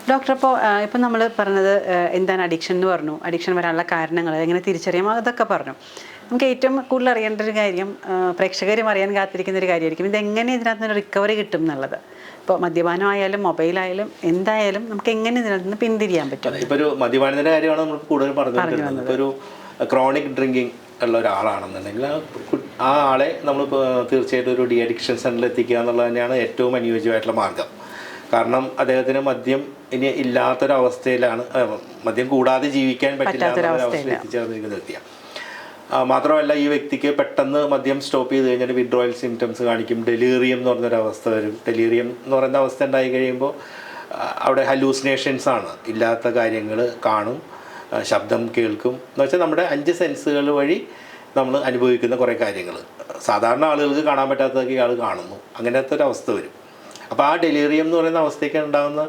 Doctor, ഇപ്പോൾ നമ്മൾ പറഞ്ഞത് എന്താണ് അഡിക്ഷൻ എന്ന് പറഞ്ഞു, അഡിക്ഷൻ വരാനുള്ള കാരണങ്ങൾ എങ്ങനെ തിരിച്ചറിയാം, അതൊക്കെ പറഞ്ഞു. നമുക്ക് ഏറ്റവും കൂടുതൽ അറിയേണ്ട ഒരു കാര്യം, പ്രേക്ഷകരും അറിയാൻ കാത്തിരിക്കുന്ന ഒരു കാര്യമായിരിക്കും, ഇതെങ്ങനെ ഇതിനകത്ത് നിന്ന് റിക്കവറി കിട്ടും എന്നുള്ളത്. ഇപ്പോൾ മദ്യപാനമായാലും മൊബൈലായാലും എന്തായാലും നമുക്ക് എങ്ങനെ ഇതിനകത്ത് നിന്ന് പിന്തിരിയാൻ പറ്റും? ഇപ്പോൾ ഒരു മദ്യപാനത്തിൻ്റെ കാര്യമാണ് നമ്മൾ കൂടുതൽ പറഞ്ഞുകൊണ്ടിരുന്നത്. ഇപ്പോൾ ഒരു ക്രോണിക് ഡ്രിങ്കിങ് ഉള്ള ഒരാളാണെന്നുണ്ടെങ്കിൽ ആ ആളെ നമ്മൾ തീർച്ചയായിട്ടും ഒരു ഡി അഡിക്ഷൻ സെൻ്ററിൽ എത്തിക്കുക എന്നുള്ളത് തന്നെയാണ് ഏറ്റവും അനുയോജ്യമായിട്ടുള്ള മാർഗം. കാരണം അദ്ദേഹത്തിന് മദ്യം ഇനി ഇല്ലാത്തൊരവസ്ഥയിലാണ്, മദ്യം കൂടാതെ ജീവിക്കാൻ പറ്റില്ല എന്നൊരവസ്ഥയിൽ എത്തിച്ചേർന്നിരിക്കുന്ന വ്യക്തിയാണ്. മാത്രമല്ല ഈ വ്യക്തിക്ക് പെട്ടെന്ന് മദ്യം സ്റ്റോപ്പ് ചെയ്ത് കഴിഞ്ഞാൽ വിഡ്രോയൽ സിംറ്റംസ് കാണിക്കും, ഡെലീറിയം എന്ന് പറഞ്ഞൊരവസ്ഥ വരും. ഡെലീറിയം എന്ന് പറയുന്ന അവസ്ഥ ഉണ്ടായി കഴിയുമ്പോൾ അവിടെ ഹലൂസിനേഷൻസ് ആണ്, ഇല്ലാത്ത കാര്യങ്ങൾ കാണും, ശബ്ദം കേൾക്കും. എന്ന് വെച്ചാൽ നമ്മുടെ 5 സെൻസുകൾ വഴി നമ്മൾ അനുഭവിക്കുന്ന കുറേ കാര്യങ്ങൾ സാധാരണ ആളുകൾക്ക് കാണാൻ പറ്റാത്തതൊക്കെ ഇയാൾ കാണുന്നു. അങ്ങനത്തെ ഒരു അവസ്ഥ വരും. അപ്പോൾ ആ ഡെലീറിയം എന്ന് പറയുന്ന അവസ്ഥയ്ക്ക് ഉണ്ടാകുന്ന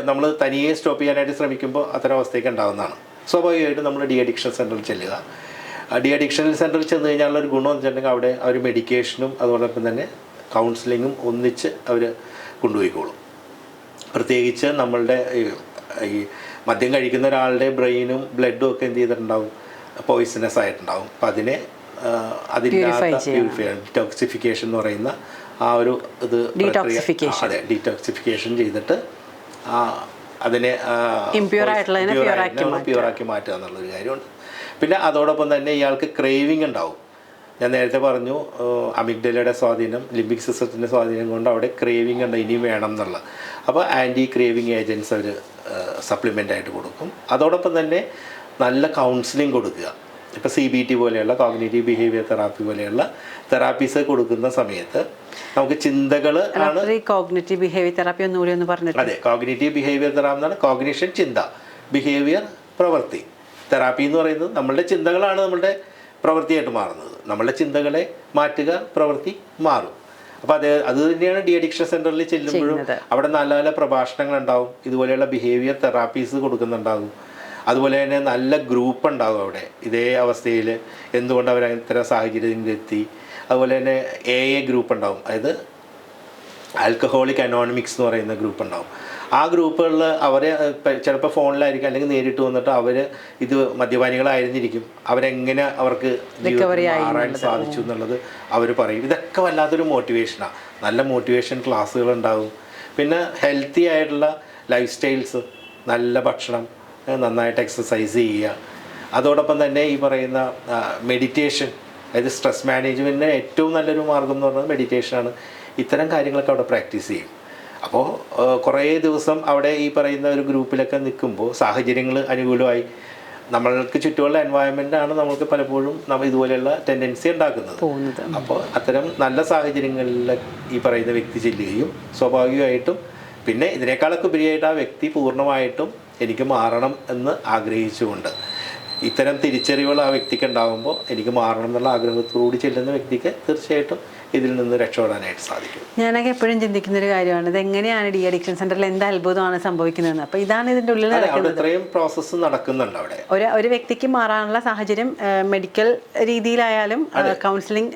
നമ്മൾ തനിയെ സ്റ്റോപ്പ് ചെയ്യാനായിട്ട് ശ്രമിക്കുമ്പോൾ അത്തരം അവസ്ഥയ്ക്ക് ഉണ്ടാകുന്നതാണ്. സ്വാഭാവികമായിട്ടും നമ്മൾ ഡി അഡിക്ഷൻ സെൻ്ററിൽ ചെല്ലുക. ഡി അഡിക്ഷൻ സെൻ്ററിൽ ചെന്ന് കഴിഞ്ഞാൽ ഒരു ഗുണം എന്ന് വെച്ചിട്ടുണ്ടെങ്കിൽ അവിടെ അവർ മെഡിക്കേഷനും അതോടൊപ്പം തന്നെ കൗൺസിലിങ്ങും ഒന്നിച്ച് അവർ കൊണ്ടുപോയിക്കോളും. പ്രത്യേകിച്ച് നമ്മളുടെ ഈ മദ്യം കഴിക്കുന്ന ഒരാളുടെ ബ്രെയിനും ബ്ലഡും ഒക്കെ എന്ത് ചെയ്തിട്ടുണ്ടാവും, പോയിസണസ് ആയിട്ടുണ്ടാവും. അപ്പം അതിനെ അതിൻ്റെ ഡീടോക്സിഫിക്കേഷൻ എന്ന് പറയുന്ന ആ ഒരു ഇത് അതെ ഡീടോക്സിഫിക്കേഷൻ ചെയ്തിട്ട് അതിനെ പ്യൂറാക്കി മാറ്റുക എന്നുള്ളൊരു കാര്യമുണ്ട്. പിന്നെ അതോടൊപ്പം തന്നെ ഇയാൾക്ക് ക്രേവിങ് ഉണ്ടാവും. ഞാൻ നേരത്തെ പറഞ്ഞു അമിഗ്ഡലയുടെ സ്വാധീനം, ലിംബിക് സിസ്റ്റത്തിൻ്റെ സ്വാധീനം കൊണ്ട് അവിടെ ക്രേവിങ് ഉണ്ട്, ഇനിയും വേണം എന്നുള്ള. അപ്പോൾ ആൻറ്റി ക്രേവിങ് ഏജൻറ്റ്സ് അവർ സപ്ലിമെൻ്റ് ആയിട്ട് കൊടുക്കും. അതോടൊപ്പം തന്നെ നല്ല കൗൺസിലിംഗ് കൊടുക്കുക. ഇപ്പോൾ CBT പോലെയുള്ള കോഗ്നിറ്റീവ് ബിഹേവിയർ തെറാപ്പി പോലെയുള്ള തെറാപ്പീസ് കൊടുക്കുന്ന സമയത്ത് നമുക്ക് ചിന്തകൾ ആണ്. കോഗ്നിറ്റീവ് ബിഹേവിയർ തെറാപ്പി ഒന്നുകൂടി ഒന്ന് പറഞ്ഞിട്ട്. അതെ, കോഗ്നിറ്റീവ് ബിഹേവിയർ തെറാപ്പി എന്നാണ് കോഗ്നിഷൻ ചിന്ത, ബിഹേവിയർ പ്രവൃത്തി. തെറാപ്പി എന്ന് പറയുന്നത് നമ്മളുടെ ചിന്തകളാണ് നമ്മളുടെ പ്രവൃത്തിയായിട്ട് മാറുന്നത്. നമ്മളുടെ ചിന്തകളെ മാറ്റുക, പ്രവൃത്തി മാറും. അപ്പോൾ അത് തന്നെയാണ് ഡി അഡിക്ഷൻ സെൻ്ററിൽ ചെല്ലുമ്പോഴും അവിടെ നല്ല നല്ല പ്രഭാഷണങ്ങൾ ഉണ്ടാവും, ഇതുപോലെയുള്ള ബിഹേവിയർ തെറാപ്പീസ് കൊടുക്കുന്നുണ്ടാകും. അതുപോലെ തന്നെ നല്ല ഗ്രൂപ്പ് ഉണ്ടാകും അവിടെ ഇതേ അവസ്ഥയിൽ എന്തുകൊണ്ട് അവർ ഇത്തരം സാഹചര്യത്തിലെത്തി. അതുപോലെ തന്നെ AA ഗ്രൂപ്പ് ഉണ്ടാവും, അതായത് ആൽക്കഹോളിക് അനോണിമിക്സ് എന്ന് പറയുന്ന ഗ്രൂപ്പ് ഉണ്ടാവും. ആ ഗ്രൂപ്പുകളിൽ അവരെ ചിലപ്പോൾ ഫോണിലായിരിക്കും അല്ലെങ്കിൽ നേരിട്ട് വന്നിട്ട് അവർ ഇത് മദ്യപാനികളായിരുന്നിരിക്കും, അവരെങ്ങനെ അവർക്ക് മാറാൻ സാധിച്ചു എന്നുള്ളത് അവർ പറയും. ഇതൊക്കെ വല്ലാത്തൊരു മോട്ടിവേഷനാണ്. നല്ല മോട്ടിവേഷൻ ക്ലാസ്സുകളുണ്ടാവും. പിന്നെ ഹെൽത്തി ആയിട്ടുള്ള ലൈഫ് സ്റ്റൈൽസ്, നല്ല ഭക്ഷണം, നന്നായിട്ട് എക്സസൈസ് ചെയ്യുക. അതോടൊപ്പം തന്നെ ഈ പറയുന്ന മെഡിറ്റേഷൻ, അതായത് സ്ട്രെസ് മാനേജ്മെൻറ്റിന് ഏറ്റവും നല്ലൊരു മാർഗം എന്ന് പറയുന്നത് മെഡിറ്റേഷനാണ്. ഇത്തരം കാര്യങ്ങളൊക്കെ അവിടെ പ്രാക്ടീസ് ചെയ്യും. അപ്പോൾ കുറേ ദിവസം അവിടെ ഈ പറയുന്ന ഒരു ഗ്രൂപ്പിലൊക്കെ നിൽക്കുമ്പോൾ സാഹചര്യങ്ങൾ അനുകൂലമായി, നമ്മൾക്ക് ചുറ്റുമുള്ള എൻവയോൺമെൻറ്റാണ് നമ്മൾക്ക് പലപ്പോഴും നമ്മൾ ഇതുപോലെയുള്ള ടെൻഡൻസി ഉണ്ടാക്കുന്നത്. അപ്പോൾ അത്തരം നല്ല സാഹചര്യങ്ങളിൽ ഈ പറയുന്ന വ്യക്തി ചെല്ലുകയും സ്വാഭാവികമായിട്ടും പിന്നെ ഇതിനേക്കാളൊക്കെ ഉപരിയായിട്ട് ആ വ്യക്തി പൂർണ്ണമായിട്ടും എനിക്ക് മാറണം എന്ന് ആഗ്രഹിച്ചുകൊണ്ട് ഇത്തരം തിരിച്ചറിവുകൾ ആ വ്യക്തിക്ക് ഉണ്ടാകുമ്പോൾ എനിക്ക് മാറണം എന്നുള്ള ആഗ്രഹത്തോടുകൂടി ചെല്ലുന്ന വ്യക്തിക്ക് തീർച്ചയായിട്ടും ഇതിൽ നിന്ന് രക്ഷപ്പെടാനായിട്ട് സാധിക്കും. ഞാനൊക്കെ എപ്പോഴും ചിന്തിക്കുന്നൊരു കാര്യമാണ്, ഇത് എങ്ങനെയാണ് ഡി അഡിക്ഷൻ സെൻ്ററിൽ എന്ത് അത്ഭുതമാണ് സംഭവിക്കുന്നതെന്ന്. അപ്പോൾ ഇതാണ് ഇതിൻ്റെ ഉള്ളിൽ നടക്കുന്നത്. ഇത്രയും പ്രോസസ്സ് നടക്കുന്നുണ്ട് അവിടെ. ഒരു വ്യക്തിക്ക് മാറാനുള്ള സാഹചര്യം മെഡിക്കൽ രീതിയിലായാലും കൗൺസിലിംഗ്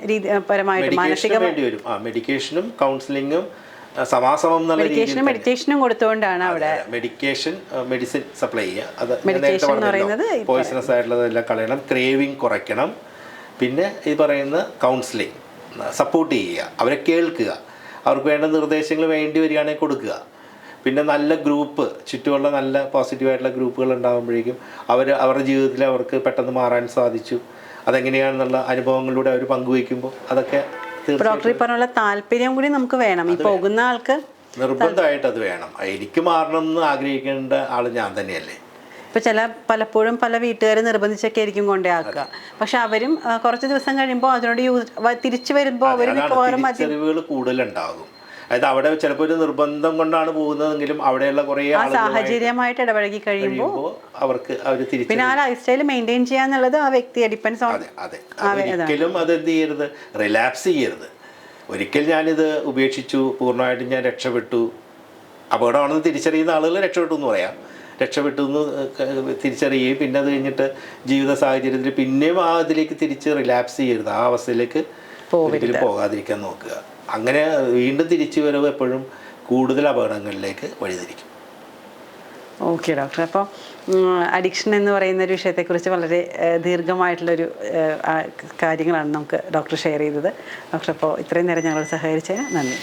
പരമായിട്ട് മാനസികമായി വരും. മെഡിക്കേഷനും കൗൺസിലിങ്ങും സമാസമം മെഡിറ്റേഷനും കൊടുത്തുകൊണ്ടാണ് അവിടെ മെഡിസിൻ സപ്ലൈ ചെയ്യുക. അത് പോയിസണസ് ആയിട്ടുള്ളതെല്ലാം കളയണം, ക്രേവിങ് കുറയ്ക്കണം. പിന്നെ ഈ പറയുന്ന കൗൺസിലിംഗ് സപ്പോർട്ട് ചെയ്യുക, അവരെ കേൾക്കുക, അവർക്ക് വേണ്ട നിർദ്ദേശങ്ങൾ വേണ്ടി വരികയാണെങ്കിൽ കൊടുക്കുക. പിന്നെ നല്ല ഗ്രൂപ്പ്, ചുറ്റുമുള്ള നല്ല പോസിറ്റീവായിട്ടുള്ള ഗ്രൂപ്പുകൾ ഉണ്ടാകുമ്പോഴേക്കും അവരുടെ ജീവിതത്തിൽ അവർക്ക് പെട്ടെന്ന് മാറാൻ സാധിച്ചു. അതെങ്ങനെയാണെന്നുള്ള അനുഭവങ്ങളിലൂടെ അവർ പങ്കുവയ്ക്കുമ്പോൾ അതൊക്കെ ഡോക്ടർ പറഞ്ഞുള്ള താല്പര്യം കൂടി നമുക്ക് വേണം. ഈ പോകുന്ന ആൾക്ക് നിർബന്ധമായിട്ട് അത് വേണം. എനിക്ക് മാറണം എന്ന് ആഗ്രഹിക്കേണ്ട ആള് ഞാൻ തന്നെയല്ലേ. ഇപ്പൊ പലപ്പോഴും പല വീട്ടുകാർ നിർബന്ധിച്ചൊക്കെ ആയിരിക്കും കൊണ്ടേ ആക്കുക. പക്ഷെ അവരും കുറച്ച് ദിവസം കഴിയുമ്പോൾ അതിനോട് തിരിച്ചു വരുമ്പോൾ തിരിച്ചറിവുകൾ കൂടുതലുണ്ടാകും. അതായത് അവിടെ ചിലപ്പോൾ ഒരു നിർബന്ധം കൊണ്ടാണ് പോകുന്നതെങ്കിലും അവിടെയുള്ള കുറേ സാഹചര്യമായിട്ട് ഇടപഴകി കഴിയുമ്പോൾ അവർക്ക് പിന്നെ ആ ലൈഫ് സ്റ്റൈൽ മെയിൻറ്റെയിൻ ചെയ്യാന്നുള്ളത് ആ വ്യക്തിയെ ഡിപ്പെൻസ് ഓൺ. ഒരിക്കലും അത് എന്ത് ചെയ്യരുത്, റിലാപ്സ് ചെയ്യരുത്. ഒരിക്കൽ ഞാനിത് ഉപേക്ഷിച്ചു, പൂർണ്ണമായിട്ടും ഞാൻ രക്ഷപ്പെട്ടു, അപകടമാണെന്ന് തിരിച്ചറിയുന്ന ആളുകൾ രക്ഷപ്പെട്ടു എന്ന് പറയാം. രക്ഷപ്പെട്ടു എന്ന് തിരിച്ചറിയുകയും പിന്നെ അത് കഴിഞ്ഞിട്ട് ജീവിത സാഹചര്യത്തിൽ പിന്നെയും ആ ഇതിലേക്ക് തിരിച്ച് റിലാപ്സ് ചെയ്യരുത്. ആ അവസ്ഥയിലേക്ക് ഒരിക്കലും പോകാതിരിക്കാൻ നോക്കുക. അങ്ങനെ വീണ്ടും തിരിച്ചു വരവ് എപ്പോഴും കൂടുതൽ അപകടങ്ങളിലേക്ക് വഴിതിരിക്കും. Okay doctor. അപ്പോൾ അഡിക്ഷൻ എന്ന് പറയുന്ന ഒരു വിഷയത്തെക്കുറിച്ച് വളരെ ദീർഘമായിട്ടുള്ളൊരു കാര്യങ്ങളാണ് നമുക്ക് ഡോക്ടർ ഷെയർ ചെയ്തത്. ഡോക്ടർ, അപ്പോൾ ഇത്രയും നേരം ഞങ്ങളോട് സഹകരിച്ചതിന് നന്ദി.